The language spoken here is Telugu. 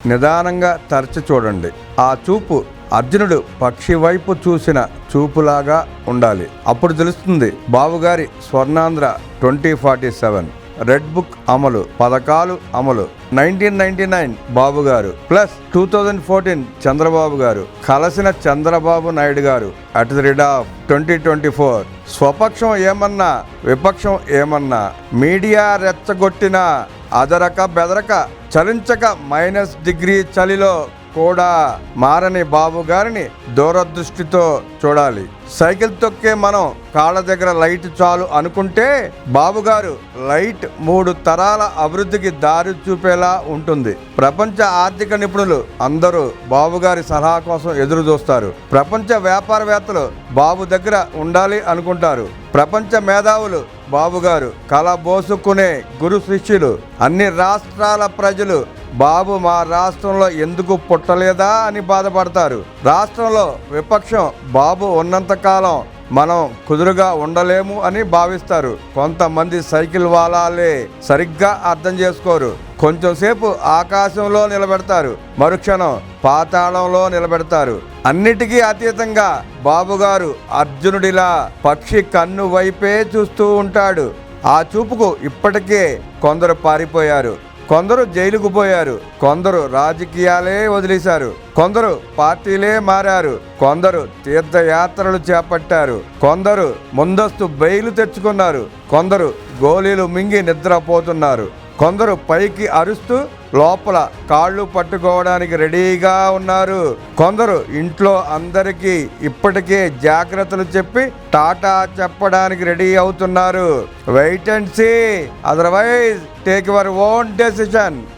నిదానంగా తరచి చూడండి. ఆ చూపు అర్జునుడు పక్షి వైపు చూసిన చూపులాగా ఉండాలి. అప్పుడు తెలుస్తుంది బాబుగారి స్వర్ణాంధ్ర 2047 రెడ్ బుక్ అమలు, పథకాలు అమలు. 1999 బాబు గారు ప్లస్ 2014 చంద్రబాబు గారు కలిసిన చంద్రబాబు నాయుడు గారు అట్ ది రేట్ ఆఫ్ 2024. స్వపక్షం ఏమన్నా విపక్షం ఏమన్నా మీడియా రెచ్చగొట్టిన అదరక బెదరక చలించక -డిగ్రీ చలిలో కూడా మారని బాబు గారిని దూరదృష్టితో చూడాలి. సైకిల్ తొక్కే మనం కాళ్ళ దగ్గర లైట్ చాలు అనుకుంటే బాబుగారు లైట్ 3 తరాల అభివృద్ధికి దారి చూపేలా ఉంటుంది. ప్రపంచ ఆర్థిక నిపుణులు అందరూ బాబుగారి సలహా కోసం ఎదురు చూస్తారు. ప్రపంచ వ్యాపారవేత్తలు బాబు దగ్గర ఉండాలి అనుకుంటారు. ప్రపంచ మేధావులు బాబుగారు కలబోసుకునే గురు శిష్యులు. అన్ని రాష్ట్రాల ప్రజలు బాబు మా రాష్ట్రంలో ఎందుకు పుట్టలేదా అని బాధపడతారు. రాష్ట్రంలో విపక్షం బాబు ఉన్నంతకాలం మనం కుదురుగా ఉండలేము అని భావిస్తారు. కొంతమంది సైకిల్ వాలాలే సరిగ్గా అర్థం చేసుకోరు. కొంచెం సేపు ఆకాశంలో నిలబెడతారు, మరుక్షణం పాతాళంలో నిలబెడతారు. అన్నిటికీ అతీతంగా బాబుగారు అర్జునుడిలా పక్షి కన్ను వైపే చూస్తూ ఉంటాడు. ఆ చూపుకు ఇప్పటికే కొందరు పారిపోయారు, కొందరు జైలుకు పోయారు, కొందరు రాజకీయాలే వదిలేశారు, కొందరు పార్టీలే మారారు, కొందరు తీర్థయాత్రలు చేపట్టారు, కొందరు ముందస్తు బెయిలు తెచ్చుకున్నారు, కొందరు గోళీలు మింగి నిద్రపోతున్నారు, కొందరు పైకి అరుస్తూ లోపల కాళ్ళు పట్టుకోవడానికి రెడీగా ఉన్నారు, కొందరు ఇంట్లో అందరికీ ఇప్పటికే జాగ్రత్తలు చెప్పి టాటా చెప్పడానికి రెడీ అవుతున్నారు. Wait and see, otherwise take your own decision.